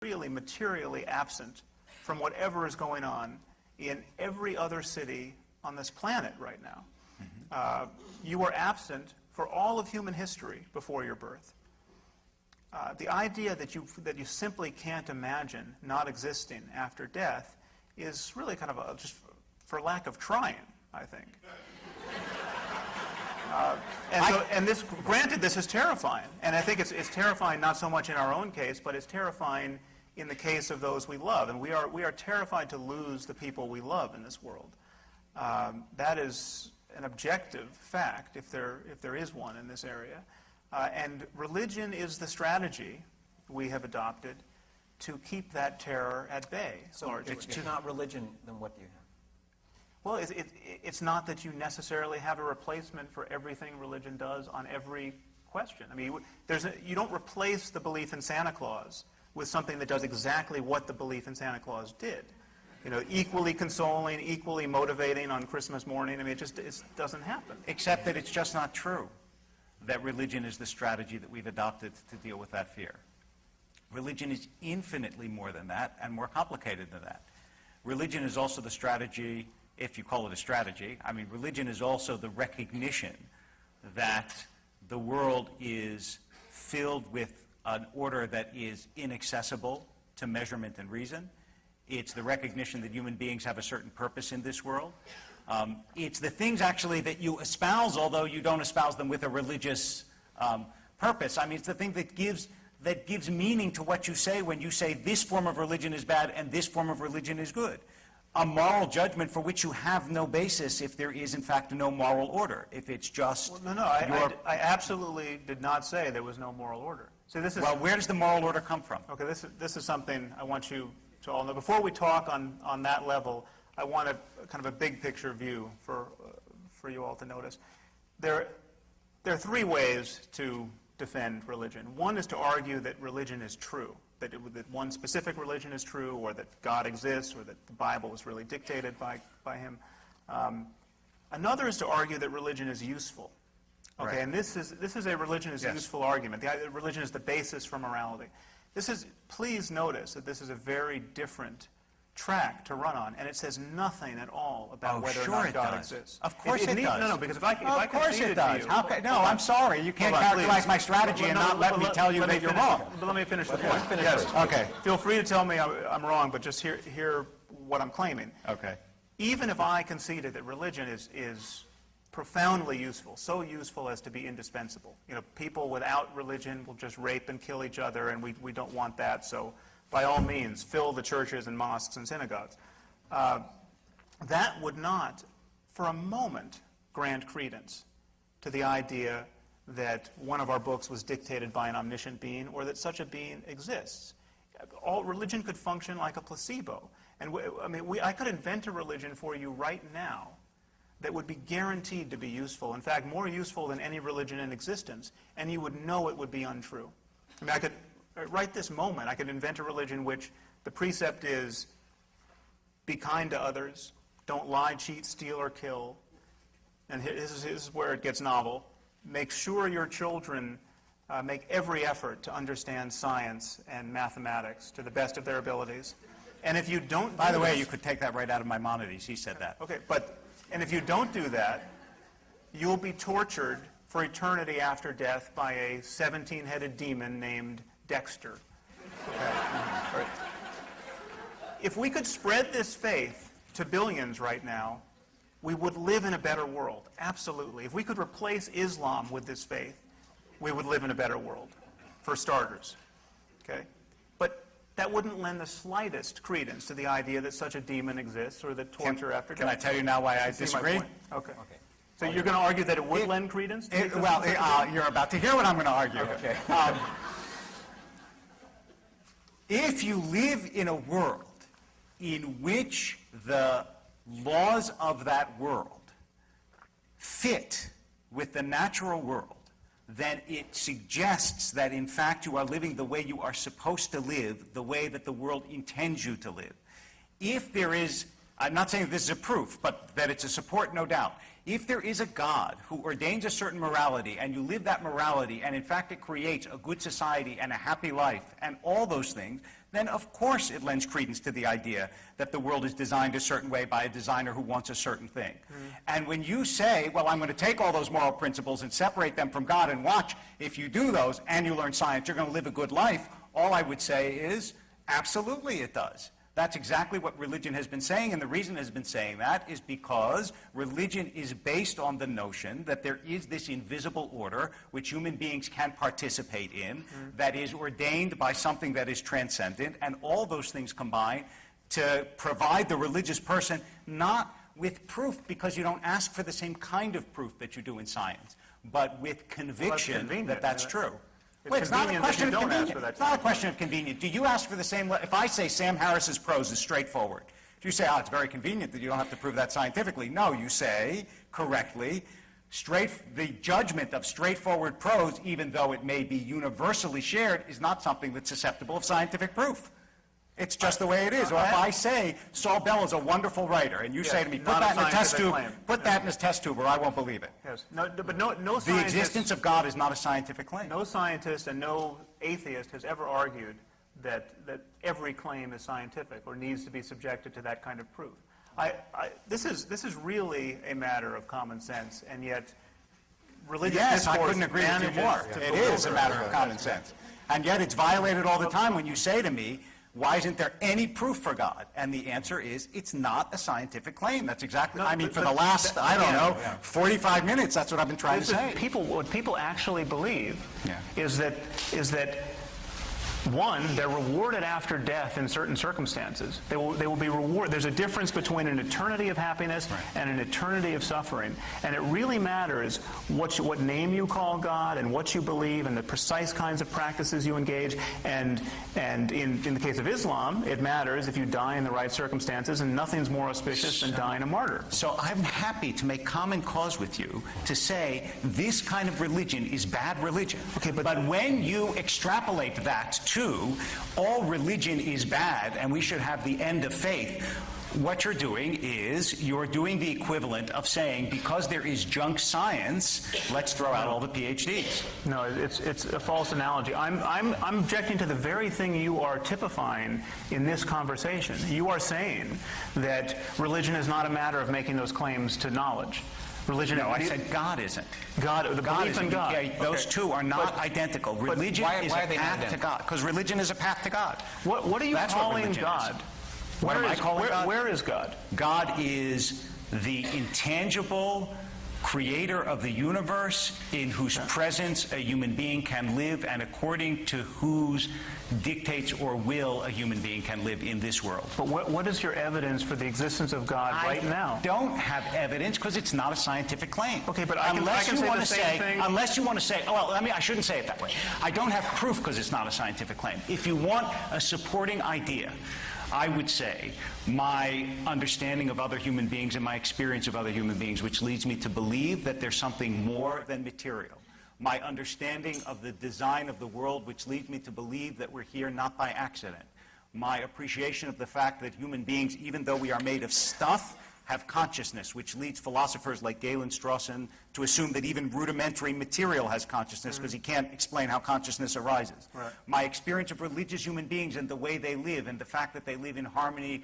really materially absent from whatever is going on in every other city on this planet right now. You were absent for all of human history before your birth. The idea that you simply can't imagine not existing after death is really kind of just for lack of trying, I think. Granted, this is terrifying, and I think it's terrifying not so much in our own case, but it's terrifying in the case of those we love, and we are terrified to lose the people we love in this world. That is an objective fact, if there is one in this area, and religion is the strategy we have adopted to keep that terror at bay. So if it's not religion, then what do you have? Well, it's not that you necessarily have a replacement for everything religion does on every question. I mean, you don't replace the belief in Santa Claus with something that does exactly what the belief in Santa Claus did. You know, equally consoling, equally motivating on Christmas morning. I mean, it doesn't happen. Except that it's just not true that religion is the strategy that we've adopted to deal with that fear. Religion is infinitely more than that and more complicated than that. Religion is also the strategy, if you call it a strategy. I mean, religion is also the recognition that the world is filled with an order that is inaccessible to measurement and reason. It's the recognition that human beings have a certain purpose in this world. It's the things, actually, that you espouse, although you don't espouse them with a religious purpose. I mean, it's the thing that gives meaning to what you say when you say this form of religion is bad and this form of religion is good. A moral judgment for which you have no basis if there is, in fact, no moral order. If it's just... Well, no, I absolutely did not say there was no moral order. So this is... Well, where does the moral order come from? Okay, this is something I want you to all know. Before we talk on that level, I want a kind of a big picture view for you all to notice. There are three ways to defend religion. One is to argue that religion is true, that one specific religion is true, or that God exists, or that the Bible was really dictated by him. Another is to argue that religion is useful. Okay, right. And this is a religion is useful argument. Religion is the basis for morality. Please notice that this is a very different track to run on, and it says nothing at all about whether or not God exists. Of course it does. No, because if I of course it does. No, I'm sorry. You can't characterize my strategy and not let me tell you that you're wrong. But let me finish the point. Yes. Okay. Feel free to tell me I'm wrong, but just hear what I'm claiming. Okay. Even if I conceded that religion is profoundly useful, so useful as to be indispensable. You know, people without religion will just rape and kill each other, and we don't want that, so by all means, fill the churches and mosques and synagogues. That would not, for a moment, grant credence to the idea that one of our books was dictated by an omniscient being, or that such a being exists. All religion could function like a placebo. And I could invent a religion for you right now that would be guaranteed to be useful, in fact, more useful than any religion in existence, and you would know it would be untrue. I mean, right this moment, I could invent a religion which the precept is, be kind to others, don't lie, cheat, steal, or kill, and this is where it gets novel, make sure your children make every effort to understand science and mathematics to the best of their abilities. And if you don't By the way, you could take that right out of Maimonides. He said that. Okay, and if you don't do that, you'll be tortured for eternity after death by a 17-headed demon named Dexter. Okay. Right. If we could spread this faith to billions right now, we would live in a better world. Absolutely. If we could replace Islam with this faith, we would live in a better world, for starters. Okay? But that wouldn't lend the slightest credence to the idea that such a demon exists, or that torture after death. Can I tell you now why I disagree? Okay. So you're going to argue that it would lend credence? You're about to hear what I'm going to argue. Okay. If you live in a world in which the laws of that world fit with the natural world, then it suggests that, in fact, you are living the way you are supposed to live, the way that the world intends you to live. If there is, I'm not saying this is a proof, but that it's a support, no doubt. If there is a God who ordains a certain morality, and you live that morality, and in fact it creates a good society and a happy life and all those things, then of course it lends credence to the idea that the world is designed a certain way by a designer who wants a certain thing. And when you say, well, I'm going to take all those moral principles and separate them from God and watch, if you do those and you learn science, you're going to live a good life, all I would say is, absolutely it does. That's exactly what religion has been saying, and the reason it has been saying that is because religion is based on the notion that there is this invisible order which human beings can participate in that is ordained by something that is transcendent, and all those things combine to provide the religious person not with proof, because you don't ask for the same kind of proof that you do in science, but with conviction that that's true. Wait, it's not a question of convenience. It's not a question of convenience. Do you ask for the same? If I say Sam Harris's prose is straightforward, do you say, oh, it's very convenient that you don't have to prove that scientifically? No, you say, correctly, the judgment of straightforward prose, even though it may be universally shared, is not something that's susceptible of scientific proof. It's just the way it is. Or if I say Saul Bell is a wonderful writer, and you say to me, put that in a test tube, put that in a test tube, or I won't believe it. Yes. No, but no scientist, the existence of God is not a scientific claim. No scientist and no atheist has ever argued that every claim is scientific or needs to be subjected to that kind of proof. This is really a matter of common sense, and yet religious discourse I couldn't agree with you more. It is a matter of common sense. And yet it's violated all the time when you say to me, why isn't there any proof for God? And the answer is, it's not a scientific claim. That's exactly, for the last, 45 minutes, that's what I've been trying to say. What people actually believe is that one, they're rewarded after death in certain circumstances. They will be rewarded. There's a difference between an eternity of happiness and an eternity of suffering. And it really matters what name you call God and what you believe and the precise kinds of practices you engage. And in the case of Islam, it matters if you die in the right circumstances, and nothing's more auspicious than dying a martyr. So I'm happy to make common cause with you to say this kind of religion is bad religion. Okay, but when you extrapolate that to all religion is bad and we should have the end of faith, what you're doing is you're doing the equivalent of saying, because there is junk science, let's throw out all the PhDs. No, it's a false analogy. I'm objecting to the very thing you are typifying in this conversation. You are saying that religion is not a matter of making those claims to knowledge. Religion. No, I said God isn't. God, the belief in God. Yeah, those two are not identical. Religion is a path to God, because religion is a path to God. What are you calling God? What am I calling God? Where is God? God is the intangible creator of the universe, in whose presence a human being can live, and according to whose dictates or will a human being can live in this world. But what is your evidence for the existence of God right now? I don't have evidence because it's not a scientific claim. Okay, but unless you want to say, oh, well, I shouldn't say it that way. I don't have proof because it's not a scientific claim. If you want a supporting idea, I would say my understanding of other human beings and my experience of other human beings, which leads me to believe that there's something more than material. My understanding of the design of the world, which leads me to believe that we're here not by accident. My appreciation of the fact that human beings, even though we are made of stuff, have consciousness, which leads philosophers like Galen Strawson to assume that even rudimentary material has consciousness, because he can't explain how consciousness arises. Right. My experience of religious human beings and the way they live, and the fact that they live in harmony,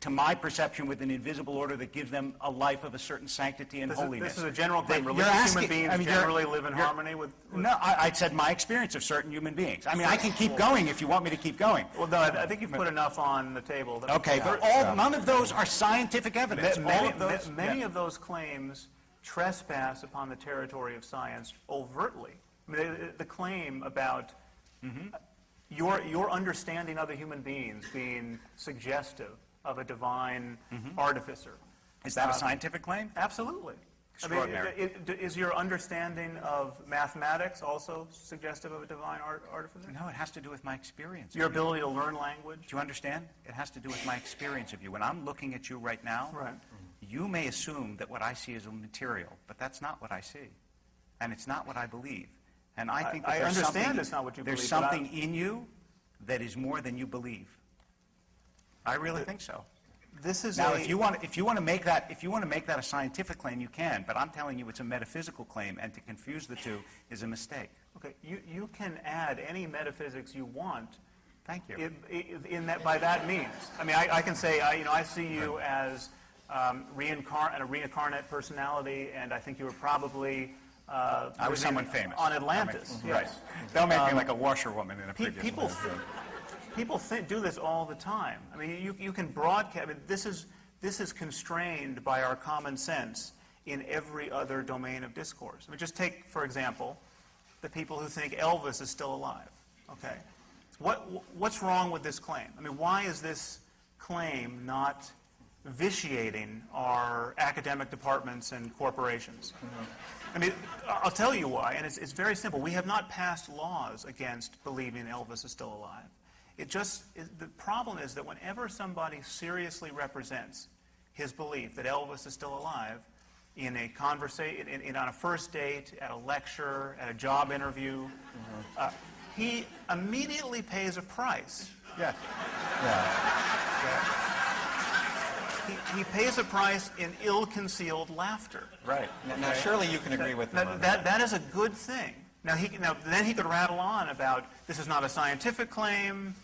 to my perception, with an invisible order that gives them a life of a certain sanctity and holiness. This is a general claim. Religious human beings generally live in harmony with... No, I said my experience of certain human beings. I mean, I can keep going if you want me to keep going. Well, no, I think you've put enough on the table. Okay, but none of those are scientific evidence. Many of those claims trespass upon the territory of science overtly. I mean, the claim about your understanding other human beings being suggestive of a divine artificer. Is that a scientific claim? Absolutely. Extraordinary. I mean, is your understanding of mathematics also suggestive of a divine artificer? No, it has to do with my experience. Your ability to learn language? Do you understand? It has to do with my experience of you. When I'm looking at you right now, you may assume that what I see is a material, but that's not what I see. And it's not what I believe. And I think that it's not what you believe. There's something in you that is more than you believe. I really think so. This is now, if you want to make that a scientific claim, you can. But I'm telling you, it's a metaphysical claim, and to confuse the two is a mistake. Okay, you can add any metaphysics you want Thank you. By that means. I mean, I can say, I see you as a reincarnate personality, and I think you were probably I was someone famous. on Atlantis. Right. Yes. They'll make me like a washerwoman in a previous People one. people do this all the time. I mean, you can broadcast. I mean, this is constrained by our common sense in every other domain of discourse. I mean, just take, for example, the people who think Elvis is still alive. Okay, what's wrong with this claim? I mean, why is this claim not vitiating our academic departments and corporations? I mean, I'll tell you why, and it's very simple. We have not passed laws against believing Elvis is still alive. The problem is that whenever somebody seriously represents his belief that Elvis is still alive, in a conversation, on a first date, at a lecture, at a job interview, he immediately pays a price. Yes. He pays a price in ill-concealed laughter. Right. Now, surely you can agree with him on that. That is a good thing. Now, then he could rattle on about this is not a scientific claim,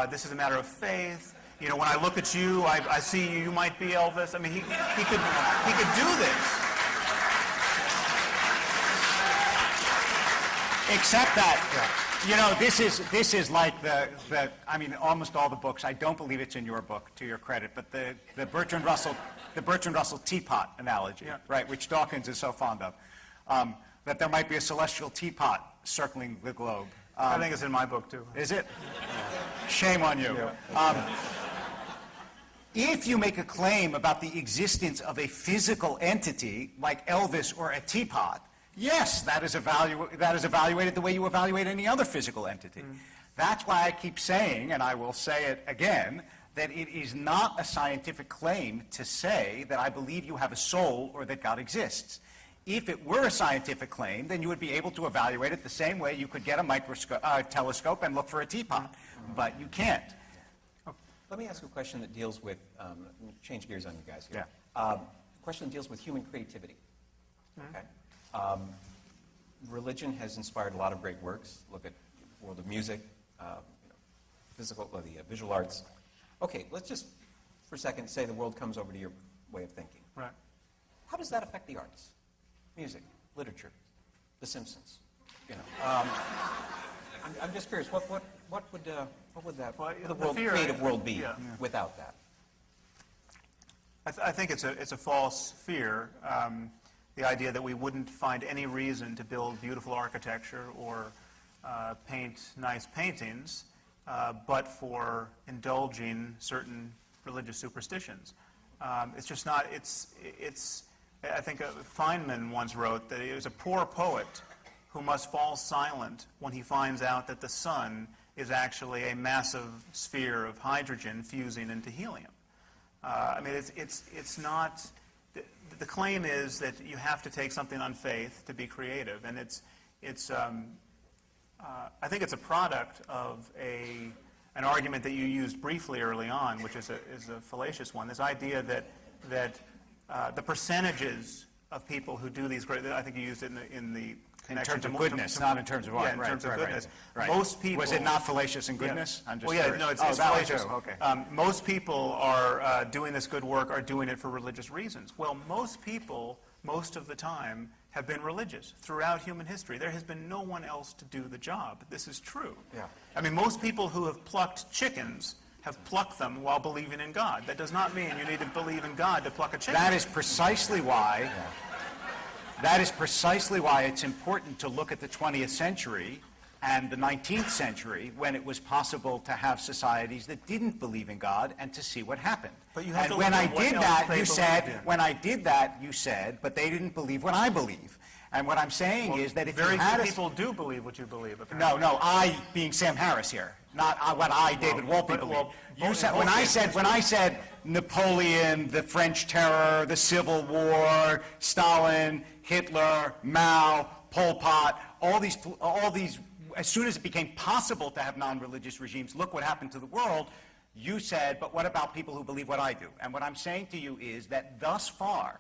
this is a matter of faith. You know, when I look at you, I see you might be Elvis. I mean, he could do this. Except that, you know, this is like I mean, almost all the books. I don't believe it's in your book, to your credit, but the Bertrand Russell teapot analogy, right, which Dawkins is so fond of, that there might be a celestial teapot circling the globe. I think it's in my book too. Is it? Shame on you. If you make a claim about the existence of a physical entity like Elvis or a teapot, yes, that is evaluated the way you evaluate any other physical entity. That's why I keep saying, and I will say it again, that it is not a scientific claim to say that I believe you have a soul or that God exists. If it were a scientific claim, then you would be able to evaluate it the same way you could get a telescope and look for a teapot. But you can't. Let me ask a question that deals with, change gears on you guys here. Yeah. A question that deals with human creativity. Okay. Religion has inspired a lot of great works. Look at the world of music, the visual arts. Okay, let's just, for a second, say the world comes over to your way of thinking. Right. How does that affect the arts? Music, literature, The Simpsons. You know, I'm just curious. What would that creative world be without that? I think it's a false fear. The idea that we wouldn't find any reason to build beautiful architecture or paint nice paintings, but for indulging certain religious superstitions. It's just not. I think Feynman once wrote that he was a poor poet who must fall silent when he finds out that the sun is actually a massive sphere of hydrogen fusing into helium. I mean, it's not. The claim is that you have to take something on faith to be creative, and I think it's a product of an argument that you used briefly early on, which is a fallacious one. This idea that the percentages of people who do these great, I think you used it in the in terms of goodness, not in terms of art. Yeah, in terms of goodness. Right. Most people. Was it not fallacious in goodness? Yeah. I'm just well, yeah, curious. no, it's that fallacious. one too. Okay. Most people are doing this good work are doing it for religious reasons. Well, most people, most of the time, have been religious throughout human history. There has been no one else to do the job. This is true. Yeah. I mean, most people who have plucked chickens have plucked them while believing in God. That does not mean you need to believe in God to pluck a chicken. That is precisely why. Yeah. That is precisely why it's important to look at the 20th century and the 19th century, when it was possible to have societies that didn't believe in God, and to see what happened. But you have and to when look I at what did else that, they you said, believed in. when I did that, you said, but they didn't believe what I believe. And what I'm saying is that if you very had few a... people do believe what you believe, apparently. No, I being Sam Harris here, not what I, David Wolpe, believe. You said, when I said Napoleon, the French Terror, the Civil War, Stalin, Hitler, Mao, Pol Pot, all these, as soon as it became possible to have non-religious regimes, look what happened to the world. You said, but what about people who believe what I do? And what I'm saying to you is that thus far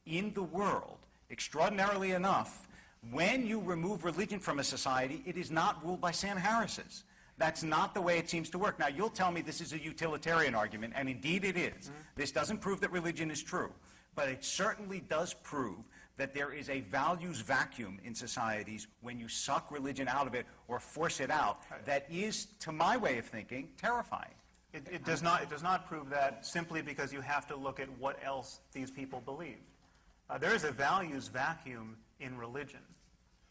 in the world, extraordinarily enough, when you remove religion from a society, it is not ruled by Sam Harris's. That's not the way it seems to work. Now, you'll tell me this is a utilitarian argument, and indeed it is. This doesn't prove that religion is true, but it certainly does prove that there is a values vacuum in societies when you suck religion out of it or force it out that is, to my way of thinking, terrifying. It does not prove that simply because you have to look at what else these people believe. There is a values vacuum in religion.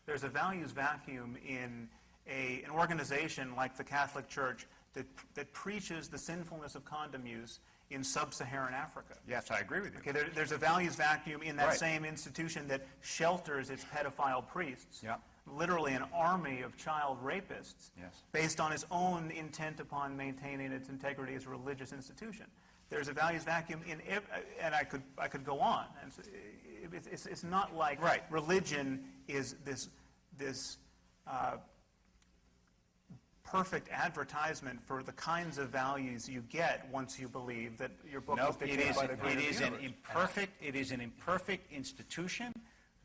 There's a values vacuum in an organization like the Catholic Church that preaches the sinfulness of condom use in sub-Saharan Africa. Yes, I agree with you. Okay, there's a values vacuum in that same institution that shelters its pedophile priests, literally an army of child rapists, based on its own intent upon maintaining its integrity as a religious institution. There's a values vacuum in, and I could go on. And it's not like religion is this perfect advertisement for the kinds of values you get once you believe that your book is dictated by the greater universe. It is an imperfect institution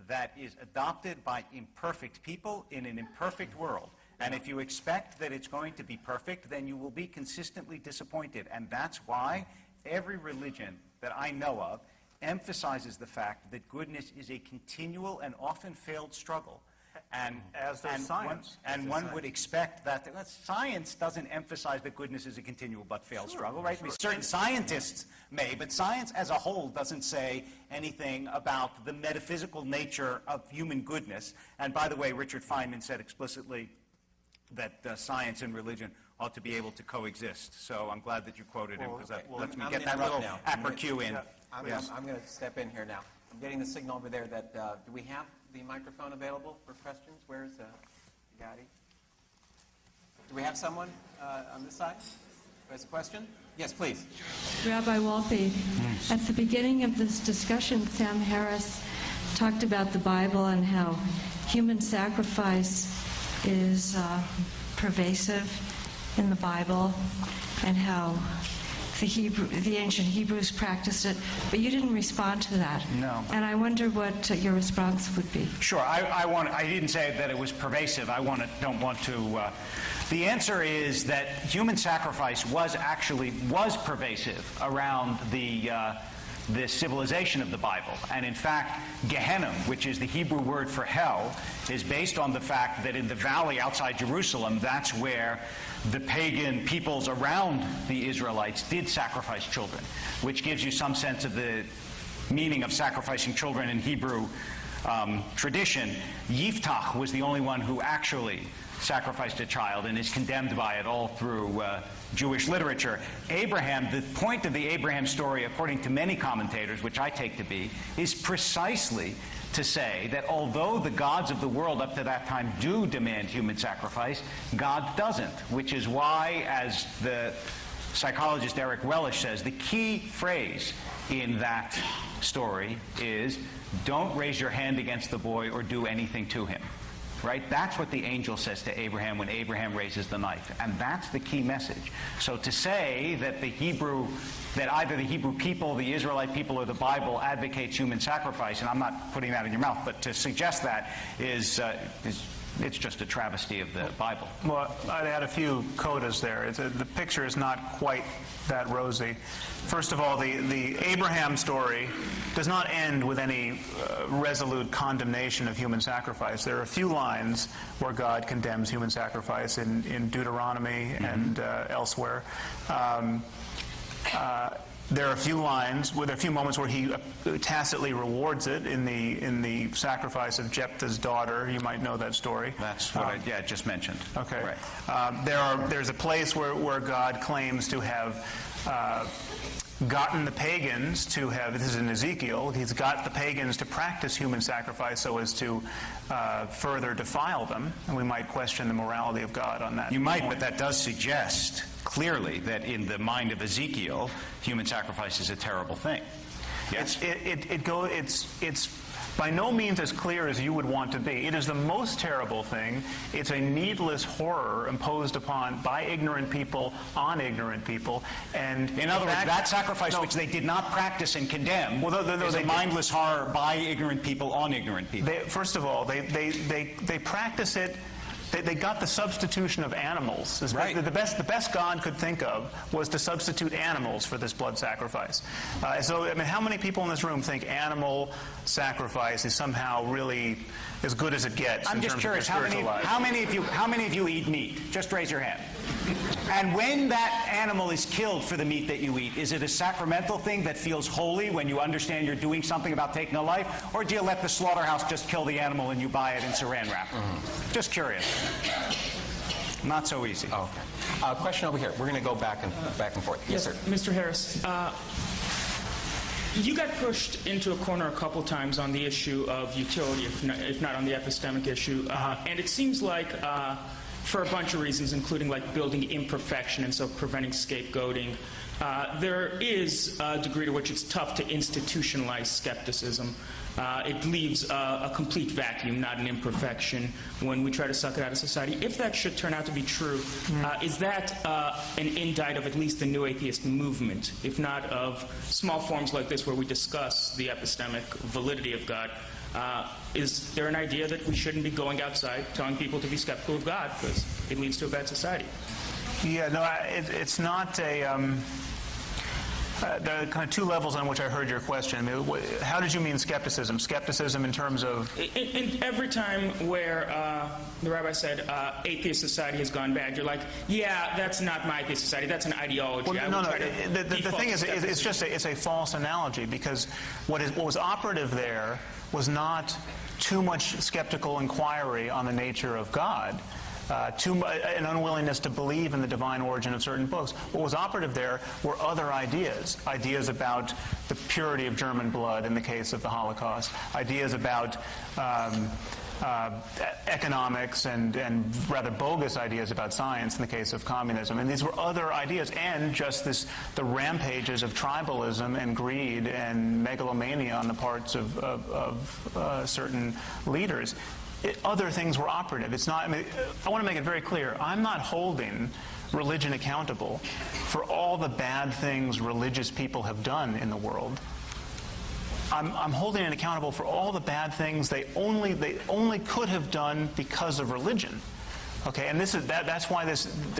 that is adopted by imperfect people in an imperfect world. And if you expect that it's going to be perfect, then you will be consistently disappointed. And that's why every religion that I know of emphasizes the fact that goodness is a continual and often failed struggle. And as does science. One would expect that science doesn't emphasize that goodness is a continual but failed struggle, right? I mean, certain scientists may, but science as a whole doesn't say anything about the metaphysical nature of human goodness. And by the way, Richard Feynman said explicitly that science and religion ought to be able to coexist. So I'm glad that you quoted him, because that lets me get that little appercue in. I'm going to step in here now. I'm getting the signal over there that, do we have the microphone available for questions? Where's Gatti? Do we have someone on this side who has a question? Yes, please. Rabbi Wolpe, at the beginning of this discussion, Sam Harris talked about the Bible and how human sacrifice is pervasive in the Bible, and how the ancient Hebrews practiced it, but you didn't respond to that. No. And I wonder what your response would be. Sure. I didn't say that it was pervasive. Don't want to. The answer is that human sacrifice was pervasive around the civilization of the Bible. And in fact, Gehenna, which is the Hebrew word for hell, is based on the fact that in the valley outside Jerusalem, that's where the pagan peoples around the Israelites did sacrifice children, which gives you some sense of the meaning of sacrificing children in Hebrew tradition. Yiftach was the only one who actually sacrificed a child and is condemned by it all through Jewish literature. Abraham, the point of the Abraham story, according to many commentators, which I take to be, is precisely to say that although the gods of the world up to that time do demand human sacrifice, God doesn't, which is why, as the psychologist Eric Wellish says, the key phrase in that story is, don't raise your hand against the boy or do anything to him. Right? That's what the angel says to Abraham when Abraham raises the knife. And that's the key message. So to say that either the Hebrew people, the Israelite people, or the Bible advocates human sacrifice, and I'm not putting that in your mouth, but to suggest that is it's just a travesty of the Bible. Well, I'd add a few codas there. The picture is not quite that rosy. First of all, the Abraham story does not end with any resolute condemnation of human sacrifice. There are a few lines where God condemns human sacrifice in Deuteronomy and elsewhere. There are a few moments where he tacitly rewards it in the sacrifice of Jephthah's daughter. You might know that story. That's what I just mentioned. Okay. Right. There's a place where God claims to have gotten the pagans to have, this is in Ezekiel, he's got the pagans to practice human sacrifice so as to further defile them. And we might question the morality of God on that. You might, but that does suggest clearly that in the mind of Ezekiel, human sacrifice is a terrible thing. Yes? It's by no means as clear as you would want to be. It is the most terrible thing. It's a needless horror imposed upon by ignorant people on ignorant people. And in other words, that sacrifice which they did not practice and condemn is a mindless horror by ignorant people on ignorant people. First of all, they practice it They got the substitution of animals. Right. The best God could think of was to substitute animals for this blood sacrifice. So, I mean, how many people in this room think animal sacrifice is somehow really as good as it gets? I'm just curious, how many of you eat meat? Just raise your hand. And when that animal is killed for the meat that you eat, is it a sacramental thing that feels holy when you understand you're doing something about taking a life? Or do you let the slaughterhouse just kill the animal and you buy it in saran wrap? Just curious. Not so easy. Oh, okay. Question over here. We're going to go back and forth. Yes, sir. Mr. Harris, you got pushed into a corner a couple times on the issue of utility, if not on the epistemic issue. And it seems like, for a bunch of reasons, including like building imperfection and so preventing scapegoating, there is a degree to which it's tough to institutionalize skepticism. It leaves a complete vacuum, not an imperfection, when we try to suck it out of society. If that should turn out to be true, is that an indict of at least the new atheist movement, if not of small forms like this where we discuss the epistemic validity of God? Is there an idea that we shouldn't be going outside telling people to be skeptical of God because it leads to a bad society? Yeah, no, it's not a... there are kind of two levels on which I heard your question. I mean, how did you mean skepticism? Skepticism in terms of... In every time where the rabbi said atheist society has gone bad, you're like, yeah, that's not my atheist society. That's an ideology. Well, no. The thing is, it's a false analogy, because what was operative there was not too much skeptical inquiry on the nature of God. An unwillingness to believe in the divine origin of certain books. What was operative there were other ideas about the purity of German blood in the case of the Holocaust, ideas about economics and rather bogus ideas about science in the case of communism. And these were other ideas, and just the rampages of tribalism and greed and megalomania on the parts of certain leaders. Other things were operative. It's not. I mean, I want to make it very clear. I'm not holding religion accountable for all the bad things religious people have done in the world. I'm holding it accountable for all the bad things they only could have done because of religion. Okay, and that's why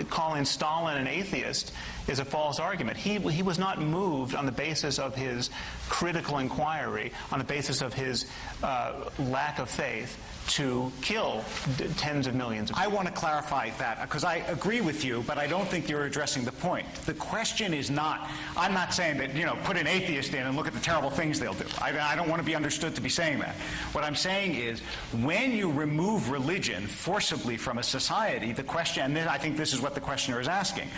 calling Stalin an atheist is a false argument. He was not moved on the basis of his critical inquiry, on the basis of his lack of faith, to kill tens of millions of people. I want to clarify that, because I agree with you, but I don't think you're addressing the point. The question is not, I'm not saying that, put an atheist in and look at the terrible things they'll do. I don't want to be understood to be saying that. What I'm saying is, when you remove religion forcibly from a society, the question, and I think this is what the questioner is asking,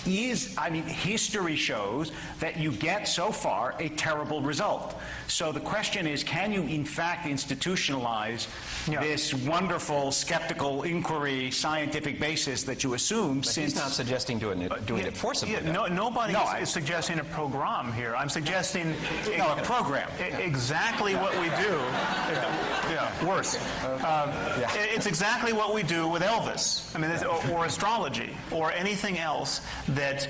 history shows that you get so far a terrible result. So the question is, can you in fact institutionalize this wonderful skeptical inquiry scientific basis that you assume? But he's not suggesting doing it forcibly. Nobody is suggesting a program here. I'm suggesting a program. Exactly what we do. Worse. It's exactly what we do with Elvis. I mean, or astrology, or anything else that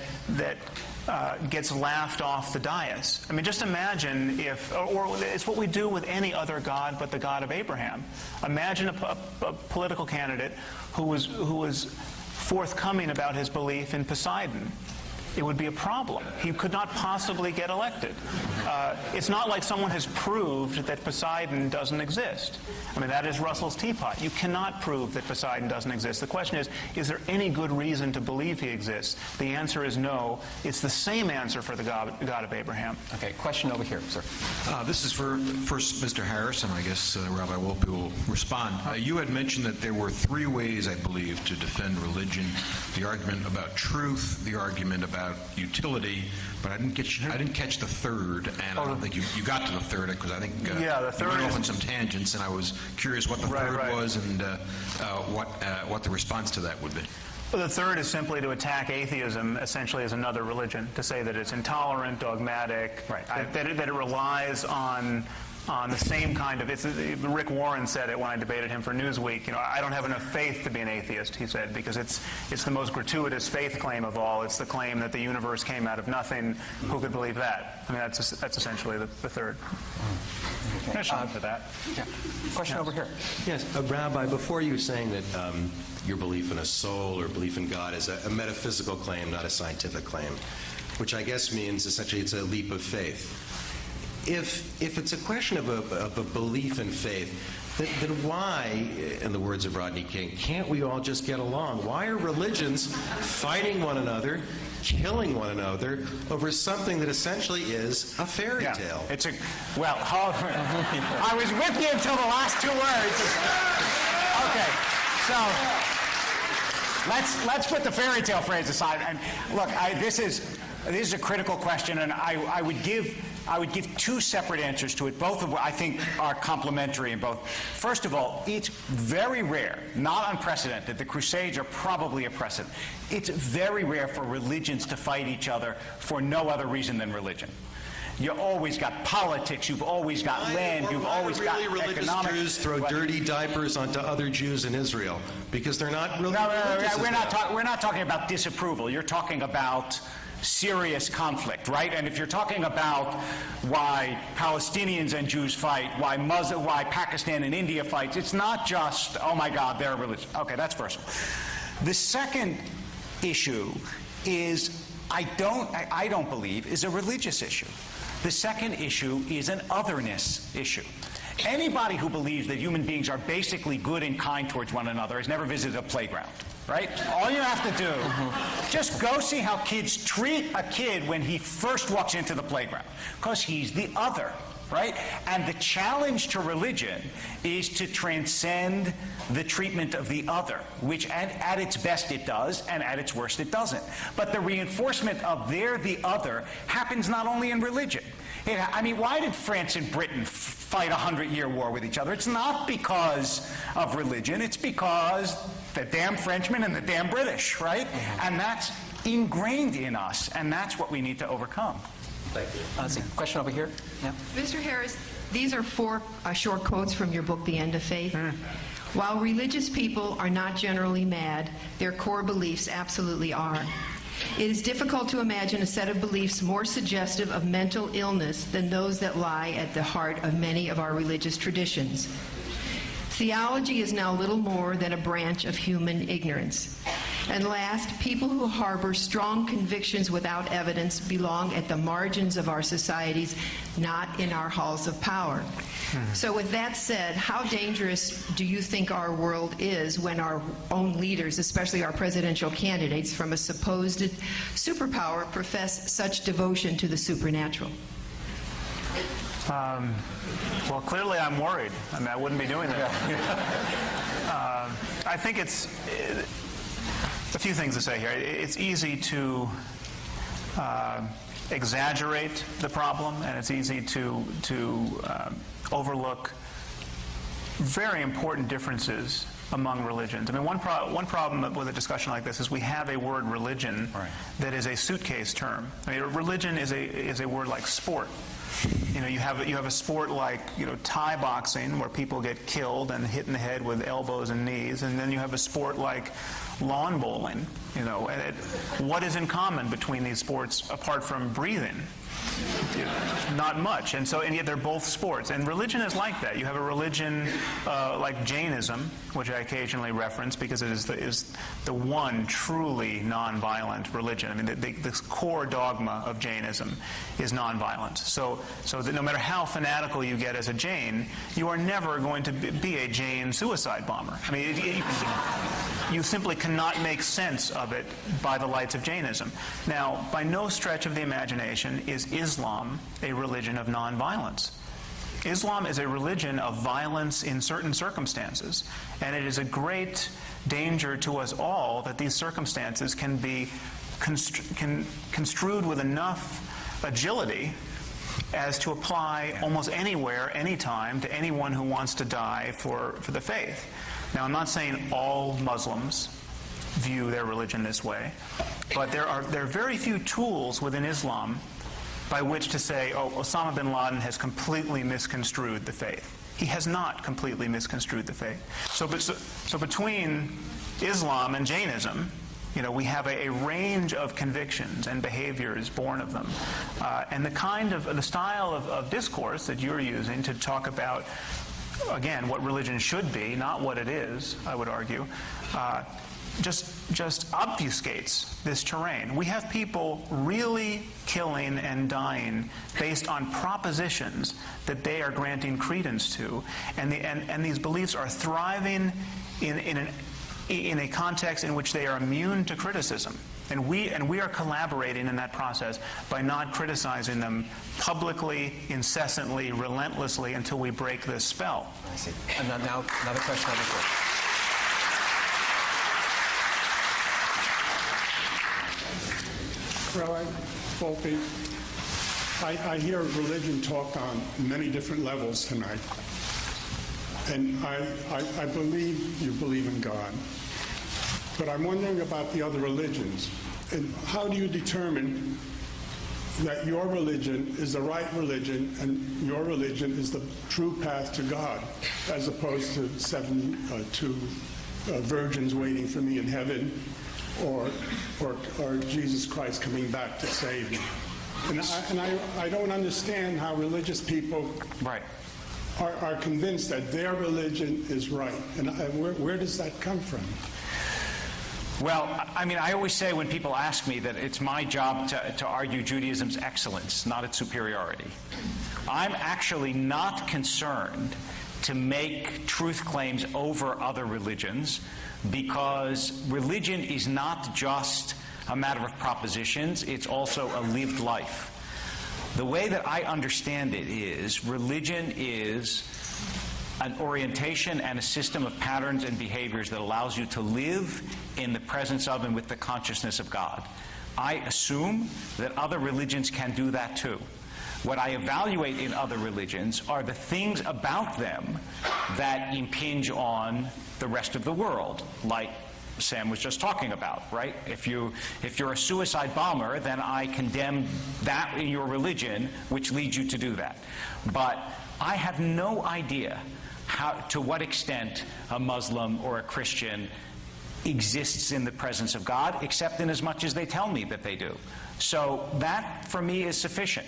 gets laughed off the dais. I mean, just imagine or it's what we do with any other god but the God of Abraham. Imagine a political candidate who was forthcoming about his belief in Poseidon. It would be a problem. He could not possibly get elected. It's not like someone has proved that Poseidon doesn't exist. I mean, that is Russell's teapot. You cannot prove that Poseidon doesn't exist. The question is there any good reason to believe he exists? The answer is no. It's the same answer for the God of Abraham. Okay, question over here, sir. This is for first Mr. Harris, and I guess Rabbi Wolpe will respond. You had mentioned that there were three ways, I believe, to defend religion: the argument about truth, the argument about utility, but I didn't catch the third, and I don't think you got to the third, because I think the third you went off on some tangents, and I was curious what the third was and what the response to that would be. Well, the third is simply to attack atheism essentially as another religion, to say that it's intolerant, dogmatic, that it relies on the same kind of... Rick Warren said it when I debated him for Newsweek. I don't have enough faith to be an atheist, he said, because it's the most gratuitous faith claim of all. It's the claim that the universe came out of nothing. Who could believe that? I mean, that's essentially the third. Okay. For that. Yeah. Question over here. Yes, Rabbi, before you were saying that your belief in a soul or belief in God as a metaphysical claim, not a scientific claim, which I guess means essentially it's a leap of faith. If it's a question of a belief in faith, then why, in the words of Rodney King, can't we all just get along? Why are religions fighting one another, killing one another over something that essentially is a fairy tale? It's a, well, I was with you until the last 2 words. Okay, so let's put the fairy tale phrase aside. And look, this is a critical question, and I would give 2 separate answers to it, both of which I think are complementary in both. First of all, it's very rare, not unprecedented. The Crusades are probably a precedent. It's very rare for religions to fight each other for no other reason than religion. You always got politics, you've always got land, you've always got religious economics. Jews throw dirty diapers onto other Jews in Israel because they're not really religious. We're not talking about disapproval. You're talking about serious conflict, right? And if you're talking about why Palestinians and Jews fight, why Pakistan and India fight, it's not just, oh my God, they're religious. Okay, that's first. The second issue is, I don't believe, is a religious issue. The second issue is an otherness issue. Anybody who believes that human beings are basically good and kind towards one another has never visited a playground, right? All you have to do, just go see how kids treat a kid when he first walks into the playground, because he's the other, right? And the challenge to religion is to transcend the treatment of the other, which at its best it does, and at its worst it doesn't. But the reinforcement of they're the other happens not only in religion. I mean, why did France and Britain fight a 100-year war with each other? It's not because of religion. It's because the damn Frenchmen and the damn British, right? And that's ingrained in us, and that's what we need to overcome. Thank you. Let's see, question over here. Yeah. Mr. Harris, these are 4 short quotes from your book, The End of Faith. While religious people are not generally mad, their core beliefs absolutely are. It is difficult to imagine a set of beliefs more suggestive of mental illness than those that lie at the heart of many of our religious traditions. Theology is now little more than a branch of human ignorance. And last, people who harbor strong convictions without evidence belong at the margins of our societies, not in our halls of power. So with that said, how dangerous do you think our world is when our own leaders, especially our presidential candidates from a supposed superpower, profess such devotion to the supernatural? Well, clearly I'm worried. I mean, I wouldn't be doing that. I think it's a few things to say here. It's easy to exaggerate the problem, and it's easy to overlook very important differences among religions. I mean, one problem with a discussion like this is we have a word religion that is a suitcase term. I mean, religion is a word like sport. You know, you have a sport like, you know, Thai boxing, where people get killed and hit in the head with elbows and knees, and then you have a sport like lawn bowling. You know, and what is in common between these sports apart from breathing? Not much. And yet they're both sports. And religion is like that. You have a religion like Jainism, which I occasionally reference because it is the one truly nonviolent religion. I mean, the core dogma of Jainism is nonviolence. So that no matter how fanatical you get as a Jain, you are never going to be a Jain suicide bomber. I mean, you simply cannot make sense of it by the lights of Jainism. Now, by no stretch of the imagination is Islam a religion of nonviolence. Islam is a religion of violence in certain circumstances, and it is a great danger to us all that these circumstances can be construed with enough agility as to apply almost anywhere, anytime, to anyone who wants to die for the faith. Now, I'm not saying all Muslims view their religion this way, but there are very few tools within Islam by which to say, oh, Osama bin Laden has completely misconstrued the faith. He has not completely misconstrued the faith. So between Islam and Jainism, you know, we have a range of convictions and behaviors born of them. And the style of discourse that you're using to talk about again, what religion should be, not what it is, I would argue, just obfuscates this terrain. We have people really killing and dying based on propositions that they are granting credence to, and these beliefs are thriving in a context in which they are immune to criticism. And we are collaborating in that process by not criticizing them publicly, incessantly, relentlessly until we break this spell. I see. And now another question over here. Rabbi Volpe, I hear religion talked on many different levels tonight. And I believe you believe in God. But I'm wondering about the other religions. And how do you determine that your religion is the right religion and your religion is the true path to God, as opposed to two virgins waiting for me in heaven, or Jesus Christ coming back to save me? And I don't understand how religious people are convinced that their religion is right. And where does that come from? Well, I mean, I always say when people ask me that it's my job to argue Judaism's excellence, not its superiority. I'm actually not concerned to make truth claims over other religions, because religion is not just a matter of propositions, it's also a lived life. The way that I understand it is, religion is an orientation and a system of patterns and behaviors that allows you to live in the presence of and with the consciousness of God. I assume that other religions can do that too. What I evaluate in other religions are the things about them that impinge on the rest of the world, like Sam was just talking about, right? If you're a suicide bomber, then I condemn that in your religion, which leads you to do that. But I have no idea to what extent a Muslim or a Christian exists in the presence of God, except in as much as they tell me that they do. So that, for me, is sufficient.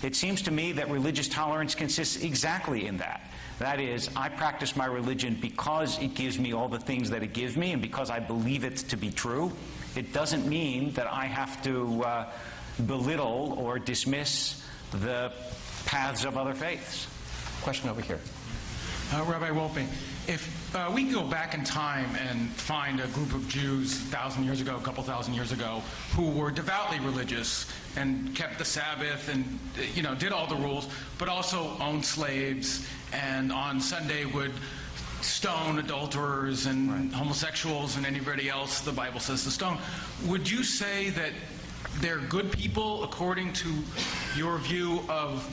It seems to me that religious tolerance consists exactly in that. That is, I practice my religion because it gives me all the things that it gives me and because I believe it to be true. It doesn't mean that I have to belittle or dismiss the paths of other faiths. Question over here. Rabbi Wolpe, if we go back in time and find a group of Jews 1,000 years ago, a couple thousand years ago, who were devoutly religious and kept the Sabbath and did all the rules, but also owned slaves, and on Sunday would stone adulterers and homosexuals and anybody else the Bible says to stone, would you say that they're good people according to your view of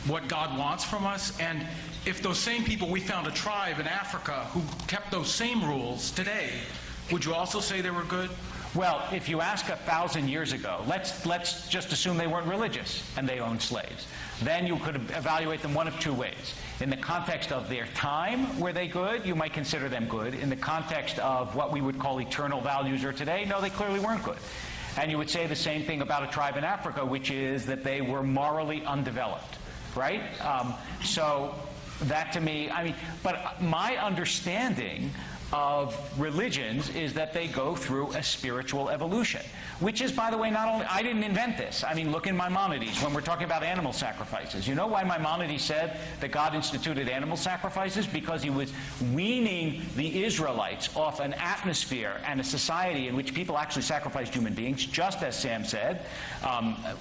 what God wants from us? And if those same people, we found a tribe in Africa who kept those same rules today, would you also say they were good? Well, if you ask 1,000 years ago, let's just assume they weren't religious and they owned slaves. Then you could evaluate them one of two ways. In the context of their time, were they good? You might consider them good. In the context of what we would call eternal values or today, no, they clearly weren't good. And you would say the same thing about a tribe in Africa, which is that they were morally undeveloped, right? So that to me, but my understanding of religions is that they go through a spiritual evolution, which is, by the way, not only, I didn't invent this. Look in Maimonides when we're talking about animal sacrifices. You know why Maimonides said that God instituted animal sacrifices? Because he was weaning the Israelites off an atmosphere and a society in which people actually sacrificed human beings, just as Sam said,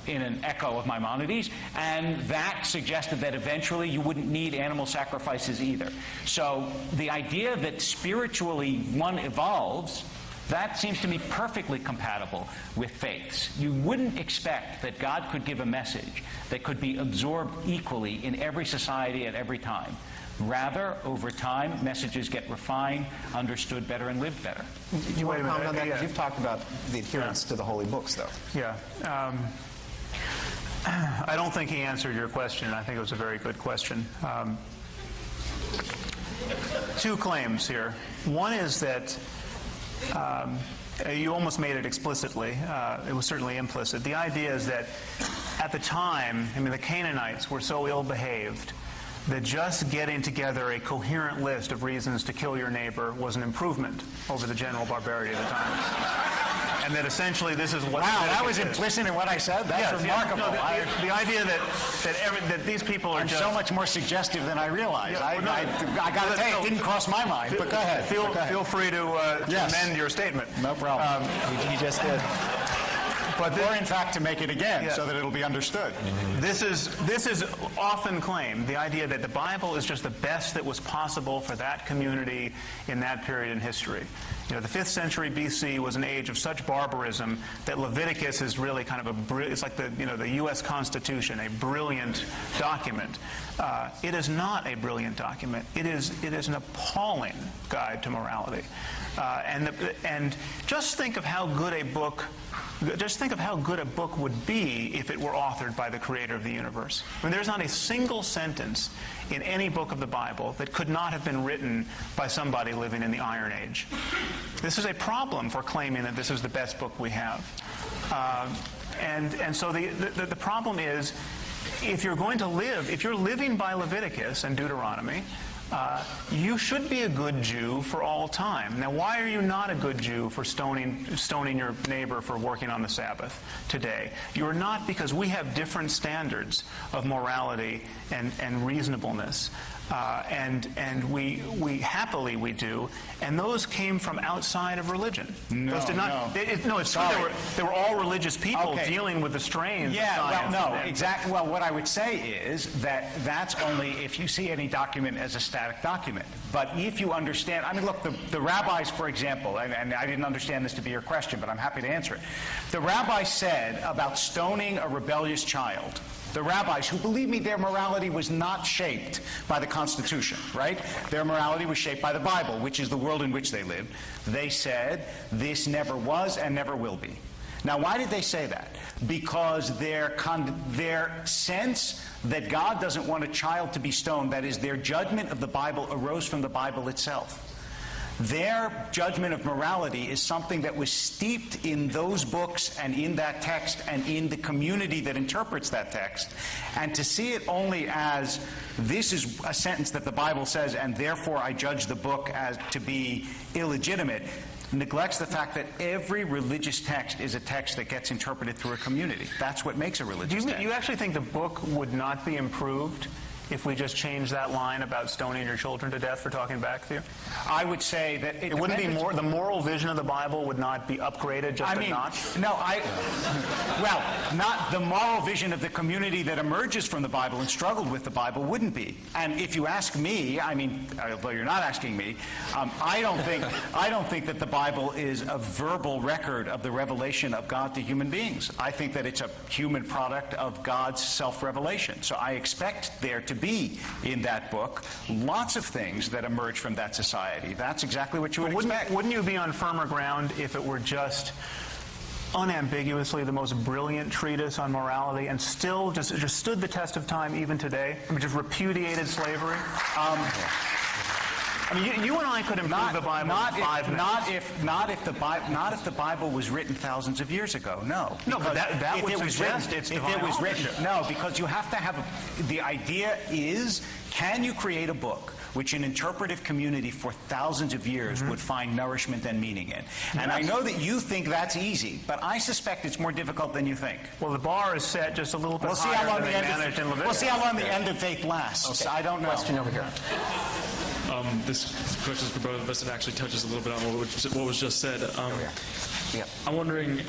in an echo of Maimonides, and that suggested that eventually you wouldn't need animal sacrifices either. So the idea that spiritually one evolves, that seems to me perfectly compatible with faiths. You wouldn't expect that God could give a message that could be absorbed equally in every society at every time. Rather, over time, messages get refined, understood better, and lived better. You want to comment on that? Because you've talked about the adherence to the holy books, though. Yeah. I don't think he answered your question. I think it was a very good question. Two claims here. One is that you almost made it explicitly. It was certainly implicit. The idea is that at the time, the Canaanites were so ill-behaved that just getting together a coherent list of reasons to kill your neighbor was an improvement over the general barbarity of the time. And that essentially this is what... Wow, that was implicit in what I said? That's remarkable. Yeah, no, the idea that these people are so much more suggestive than I realized. I got to say, it didn't cross my mind, but go ahead. Feel free to amend your statement. No problem. He just did. Or, in fact, to make it again so that it'll be understood. This is often claimed, the idea that the Bible is just the best that was possible for that community in that period in history. You know, the 5th century BC was an age of such barbarism that Leviticus is really kind of it's like the U.S. Constitution, a brilliant document. It is not a brilliant document. It is an appalling guide to morality. And just think of how good a book would be if it were authored by the creator of the universe. I mean, there's not a single sentence in any book of the Bible that could not have been written by somebody living in the Iron Age. This is a problem for claiming that this is the best book we have. And so the problem is, if you're living by Leviticus and Deuteronomy, you should be a good Jew for all time. Now, why are you not a good Jew for stoning your neighbor for working on the Sabbath today? You're not, because we have different standards of morality and reasonableness. And we happily do, and those came from outside of religion. Those did not. No, it's true. They were all religious people dealing with the strains. Yeah, well, no, exactly. Well, what I would say is that that's only if you see any document as a static document. But if you understand, I mean, look, the rabbis, for example, and I didn't understand this to be your question, but I'm happy to answer it. The rabbis said about stoning a rebellious child. The rabbis, who, believe me, their morality was not shaped by the Constitution, right? Their morality was shaped by the Bible, which is the world in which they lived. They said, this never was and never will be. Now, why did they say that? Because their sense that God doesn't want a child to be stoned, that is, their judgment of the Bible arose from the Bible itself. Their judgment of morality is something that was steeped in those books and in that text and in the community that interprets that text. And to see it only as this is a sentence that the Bible says and therefore I judge the book as to be illegitimate neglects the fact that every religious text is a text that gets interpreted through a community. That's what makes a religious text. Do you actually think the book would not be improved if we just change that line about stoning your children to death for talking back to you? I would say that it wouldn't be more. The moral vision of the Bible would not be upgraded just a notch. No, well, not the moral vision of the community that emerges from the Bible and struggled with the Bible wouldn't be. And if you ask me, I mean, although you're not asking me, I don't think that the Bible is a verbal record of the revelation of God to human beings. I think that it's a human product of God's self-revelation. So I expect there to be in that book lots of things that emerge from that society. That's exactly what you would expect. Wouldn't you be on firmer ground if it were just unambiguously the most brilliant treatise on morality and still just stood the test of time even today? I mean, just repudiated slavery? I mean, you and I could improve the Bible in 5 minutes. Not if the Bible was written thousands of years ago. No. No, but that would suggest it's divine authorship. If it was written, no, because you have to have the idea is, can you create a book which an interpretive community for thousands of years would find nourishment and meaning in? And I know that you think that's easy, but I suspect it's more difficult than you think. Well, the bar is set just a little bit higher than they managed in Leviticus. We'll see how long the end of faith lasts. Okay. I don't know. Question over here. This question is for both of us. It actually touches a little bit on what was just said. I'm wondering,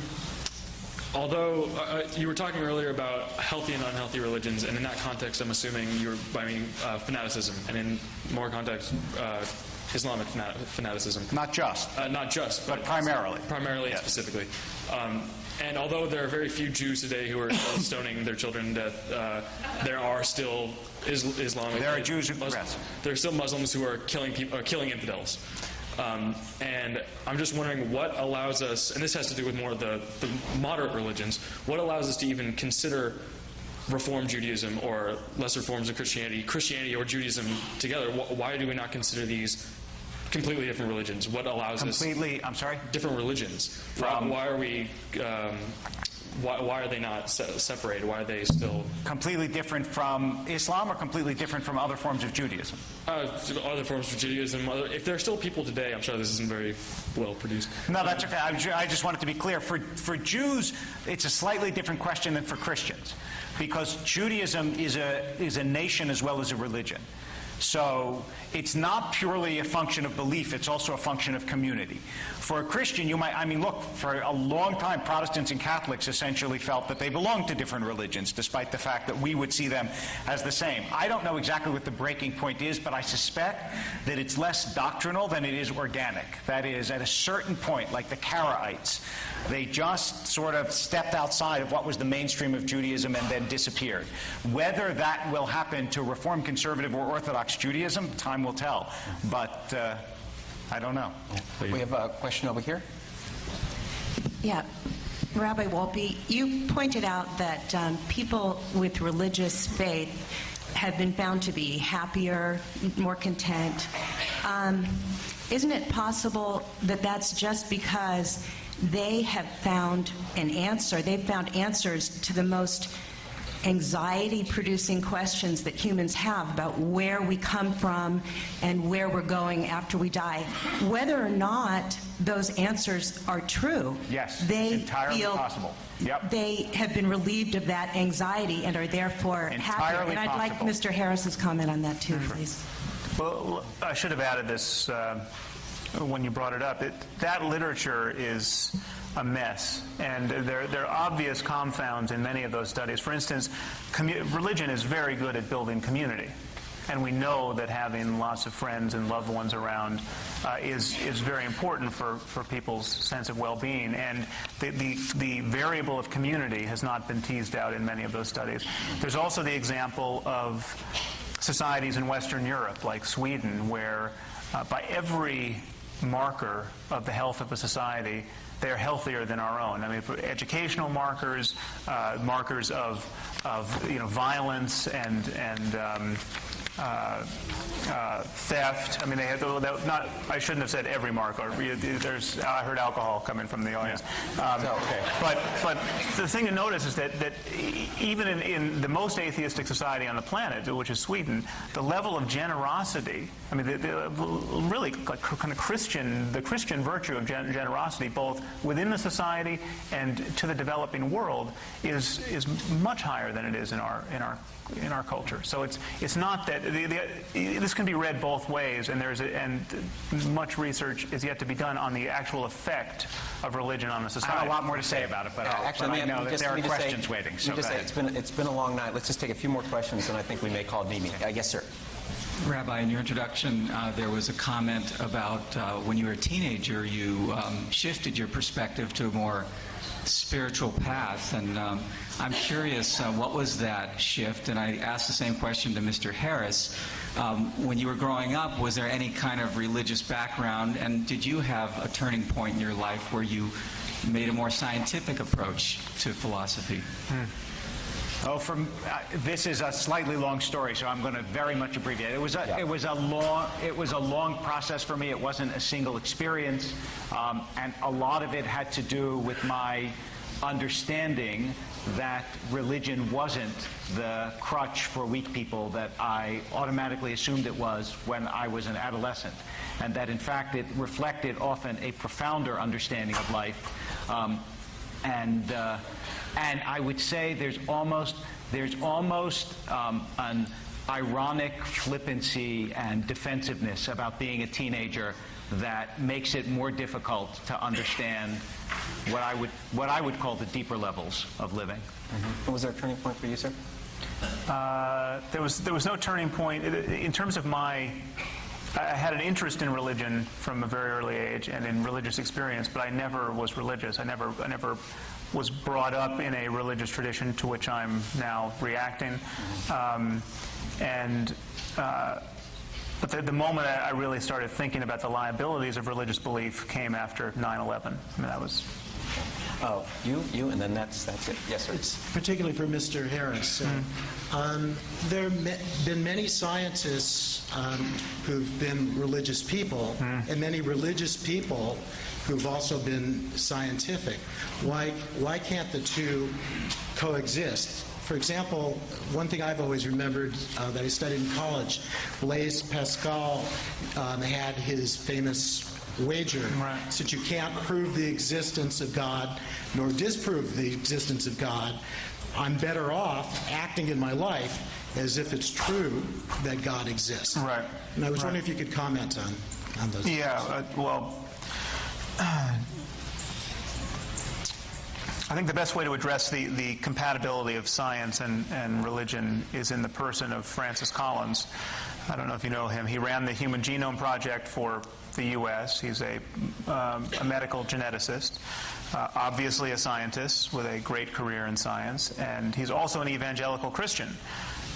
although you were talking earlier about healthy and unhealthy religions, and in that context, I'm assuming you were by meaning fanaticism, and in more context, Islamic fanaticism. Not just. Not just. But primarily. Primarily and specifically. And although there are very few Jews today who are still stoning their children to death, there are still Islamic. There are Jews who there are still Muslims who are killing people, killing infidels. And I'm just wondering what allows us, and this has to do with more of the moderate religions, what allows us to even consider Reform Judaism or lesser forms of Christianity or Judaism together? Why do we not consider these completely different religions? What allows us... I'm sorry? Different religions. Why are we why are they not separated? Why are they still completely different from Islam, or completely different from other forms of Judaism? Other forms of Judaism. If there are still people today, I'm sure this isn't very well produced. No, that's okay. I just wanted to be clear. For Jews, it's a slightly different question than for Christians, because Judaism is a nation as well as a religion. So it's not purely a function of belief, it's also a function of community. For a Christian, you might, I mean, look, for a long time, Protestants and Catholics essentially felt that they belonged to different religions, despite the fact that we would see them as the same. I don't know exactly what the breaking point is, but I suspect that it's less doctrinal than it is organic. That is, at a certain point, like the Karaites, they just sort of stepped outside of what was the mainstream of Judaism and then disappeared. Whether that will happen to Reform, Conservative, or Orthodox Judaism, time will tell. But I don't know. We have a question over here. Yeah. Rabbi Wolpe, you pointed out that people with religious faith have been found to be happier, more content. Isn't it possible that that's just because they have found an answer? They've found answers to the most anxiety-producing questions that humans have about where we come from and where we're going after we die. Whether or not those answers are true, yes, they it's entirely feel possible. Yep. They have been relieved of that anxiety and are therefore happier. And I'd like Mr. Harris's comment on that too, please. Well, I should have added this when you brought it up. That literature is a mess, and there are obvious confounds in many of those studies. For instance, religion is very good at building community, and we know that having lots of friends and loved ones around is very important for people's sense of well-being, and the variable of community has not been teased out in many of those studies. There's also the example of societies in Western Europe, like Sweden, where by every marker of the health of a society, they're healthier than our own. I mean, for educational markers, markers of violence and theft. I mean, they had not. I shouldn't have said every marker. I heard alcohol coming from the audience. But the thing to notice is that even in the most atheistic society on the planet, which is Sweden, the level of generosity. I mean, really like kind of the Christian virtue of generosity, both within the society and to the developing world, is much higher than it is in our culture. So it's not that this can be read both ways, and much research is yet to be done on the actual effect of religion on the society. I have a lot more to say about it, but I know that there are questions waiting. So it's been a long night. Let's just take a few more questions, and I think we may call it an evening. Yes, sir. Rabbi, in your introduction, there was a comment about when you were a teenager, you shifted your perspective to a more spiritual path, and I'm curious, what was that shift? And I asked the same question to Mr. Harris. When you were growing up, was there any kind of religious background, and did you have a turning point in your life where you made a more scientific approach to philosophy? Oh, this is a slightly long story, so I'm going to very much abbreviate. It was a long process for me. It wasn't a single experience, and a lot of it had to do with my understanding that religion wasn't the crutch for weak people that I automatically assumed it was when I was an adolescent, and that in fact it reflected often a profounder understanding of life. And I would say there's almost an ironic flippancy and defensiveness about being a teenager that makes it more difficult to understand what I would call the deeper levels of living. Mm-hmm. Was there a turning point for you, sir? There was no turning point in terms of I had an interest in religion from a very early age and in religious experience, but I never was religious. I never was brought up in a religious tradition to which I'm now reacting. But the moment I really started thinking about the liabilities of religious belief came after 9/11. I mean, that was... Oh, you, and then that's it. Yes, sir. It's particularly for Mr. Harris. There have been many scientists who've been religious people, and many religious people who've also been scientific. Why can't the two coexist? For example, one thing I've always remembered that I studied in college, Blaise Pascal had his famous wager. Right. Since you can't prove the existence of God nor disprove the existence of God, I'm better off acting in my life as if it's true that God exists. Right. And I was wondering if you could comment on those. Yeah, I think the best way to address the compatibility of science and religion is in the person of Francis Collins. I don't know if you know him. He ran the Human Genome Project for the U.S. He's a medical geneticist, obviously a scientist with a great career in science, and he's also an evangelical Christian.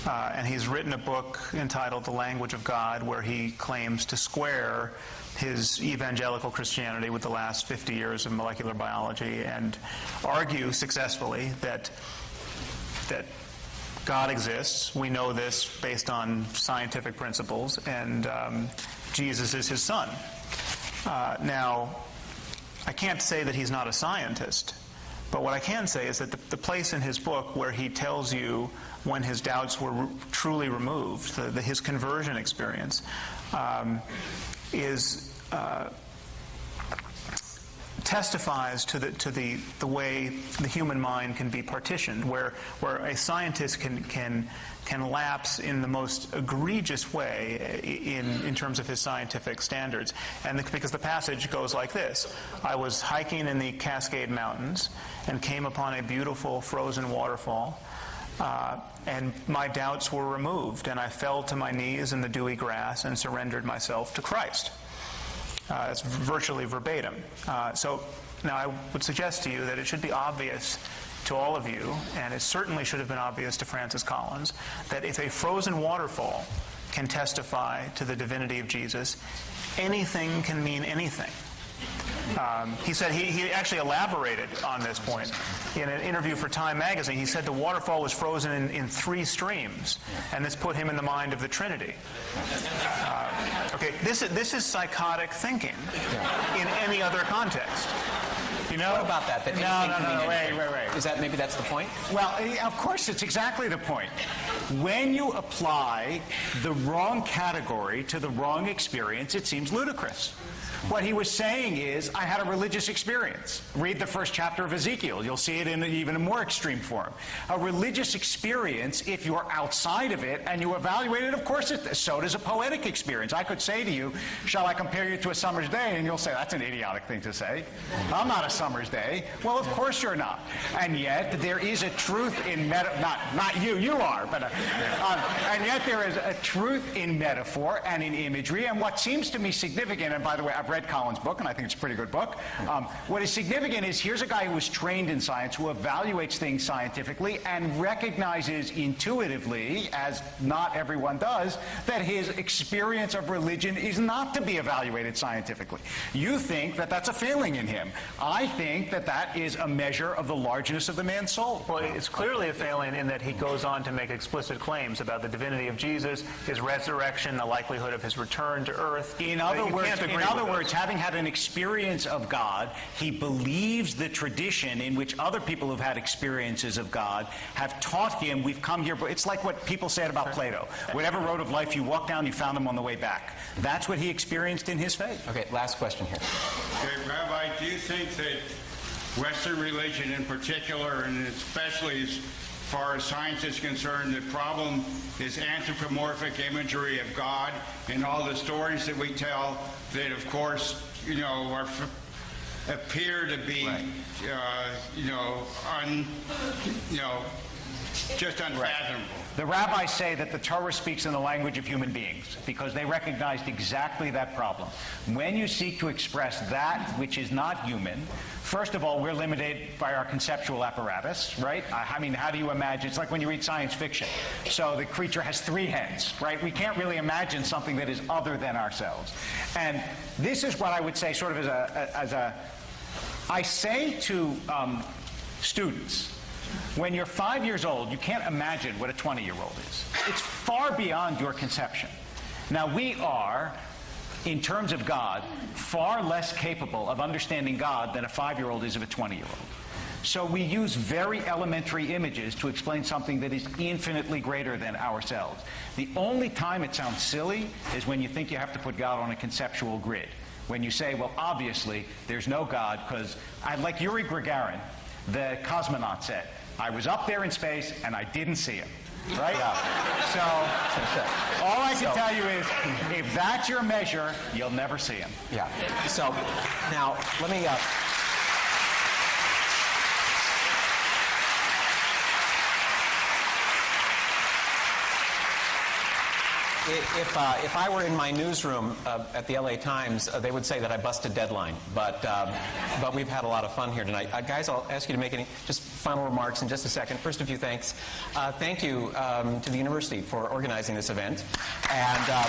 And he's written a book entitled The Language of God, where he claims to square his evangelical Christianity with the last 50 years of molecular biology and argue successfully that God exists. We know this based on scientific principles, and Jesus is his son. Now, I can't say that he's not a scientist, but what I can say is that the place in his book where he tells you when his doubts were truly removed, his conversion experience, testifies to the way the human mind can be partitioned, where a scientist can lapse in the most egregious way in terms of his scientific standards. And because the passage goes like this: I was hiking in the Cascade Mountains and came upon a beautiful frozen waterfall, and my doubts were removed, and I fell to my knees in the dewy grass and surrendered myself to Christ. It's virtually verbatim. So now I would suggest to you that it should be obvious to all of you, and it certainly should have been obvious to Francis Collins, that if a frozen waterfall can testify to the divinity of Jesus, anything can mean anything. He said he actually elaborated on this point in an interview for Time magazine. He said the waterfall was frozen in 3 streams, and this put him in the mind of the Trinity. Okay, this is psychotic thinking in any other context. You know, what about that? No, wait. Is that maybe that's the point? Well, of course, it's exactly the point. When you apply the wrong category to the wrong experience, it seems ludicrous. What he was saying is, I had a religious experience. Read the first chapter of Ezekiel. You'll see it in even a more extreme form. A religious experience, if you're outside of it and you evaluate it, of course, so does a poetic experience. I could say to you, shall I compare you to a summer's day? And you'll say, that's an idiotic thing to say. I'm not a summer's day. Well, of course you're not. And yet, there is a truth in not you are, but and yet there is a truth in metaphor and in imagery. And what seems to me significant, and by the way, I've read Collins' book, and I think it's a pretty good book. What is significant is here's a guy who was trained in science, who evaluates things scientifically and recognizes intuitively, as not everyone does, that his experience of religion is not to be evaluated scientifically. You think that that's a failing in him. I think that that is a measure of the largeness of the man's soul. Well, it's clearly a failing in that he goes on to make explicit claims about the divinity of Jesus, his resurrection, the likelihood of his return to earth. In other words, having had an experience of God, he believes the tradition in which other people who've had experiences of God have taught him. We've come here. It's like what people said about Plato. Whatever road of life you walk down, you found them on the way back. That's what he experienced in his faith. Okay, last question here. Okay, Rabbi, do you think that Western religion in particular, and especially as far as science is concerned, the problem is anthropomorphic imagery of God and all the stories that we tell that, of course, appear to be, just unfathomable. Right. The rabbis say that the Torah speaks in the language of human beings because they recognized exactly that problem. When you seek to express that which is not human, first of all, we're limited by our conceptual apparatus, right? I mean, how do you imagine? It's like when you read science fiction. So the creature has 3 heads, right? We can't really imagine something that is other than ourselves. And this is what I would say sort of I say to students, When you're 5 years old, you can't imagine what a 20-year-old is. It's far beyond your conception. Now, we are, in terms of God, far less capable of understanding God than a 5-year-old is of a 20-year-old. So we use very elementary images to explain something that is infinitely greater than ourselves. The only time it sounds silly is when you think you have to put God on a conceptual grid. When you say, well, obviously, there's no God, because, like Yuri Gagarin, the cosmonaut, said, I was up there in space and I didn't see him. Right? So, all I can tell you is, if that's your measure, you'll never see him. Yeah. So, now, let me... If I were in my newsroom at the LA Times, they would say that I busted deadline. But we've had a lot of fun here tonight. Guys, I'll ask you to make any just final remarks in just a second. First, a few thanks. Thank you to the university for organizing this event. And...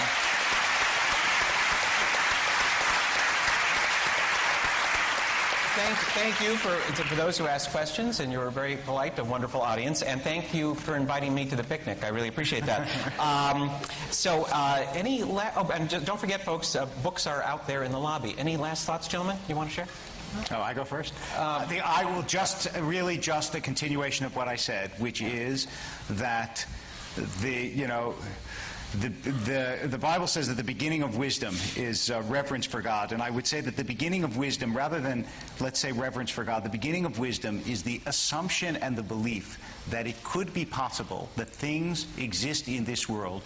Thank you for those who asked questions, and you're a very polite and wonderful audience. And thank you for inviting me to the picnic. I really appreciate that. And don't forget, folks, books are out there in the lobby. Any last thoughts, gentlemen, you want to share? Oh, I go first? I will just a continuation of what I said, which is that the Bible says that the beginning of wisdom is reverence for God, and I would say that the beginning of wisdom, rather than, let's say, reverence for God, the beginning of wisdom is the assumption and the belief that it could be possible that things exist in this world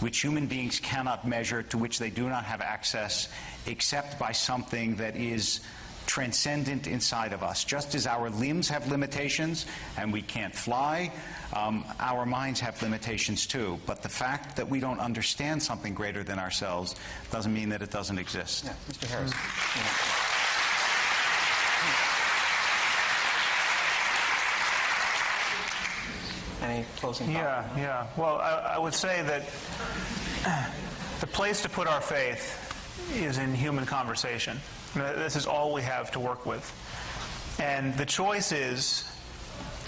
which human beings cannot measure, to which they do not have access, except by something that is transcendent inside of us. Just as our limbs have limitations and we can't fly, our minds have limitations too. But the fact that we don't understand something greater than ourselves doesn't mean that it doesn't exist. Yeah, Mr. Harris. Any closing thoughts? Yeah. Well, I would say that the place to put our faith is in human conversation. This is all we have to work with. And the choice is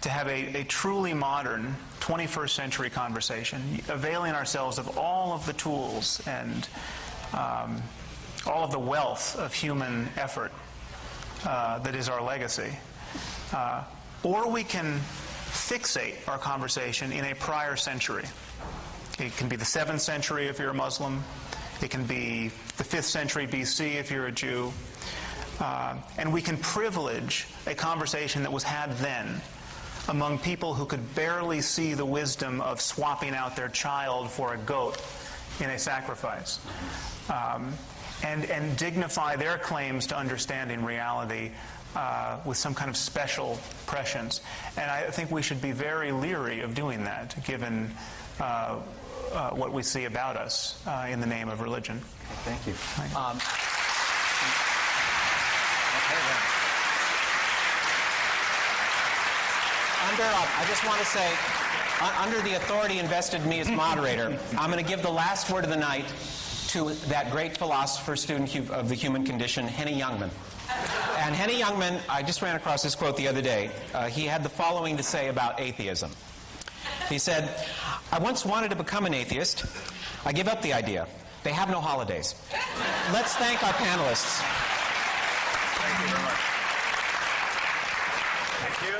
to have a truly modern 21st century conversation, availing ourselves of all of the tools and all of the wealth of human effort that is our legacy. Or we can fixate our conversation in a prior century. It can be the 7th century if you're a Muslim. It can be the 5th century BC if you're a Jew. And we can privilege a conversation that was had then among people who could barely see the wisdom of swapping out their child for a goat in a sacrifice. And dignify their claims to understanding reality with some kind of special prescience. And I think we should be very leery of doing that, given what we see about us in the name of religion. Thank you. I just want to say, under the authority invested in me as moderator, I'm going to give the last word of the night to that great philosopher, student of the human condition, Henny Youngman. And Henny Youngman, I just ran across this quote the other day. He had the following to say about atheism. He said, I once wanted to become an atheist. I give up the idea. They have no holidays. Let's thank our panelists. Thank you very much. Thank you.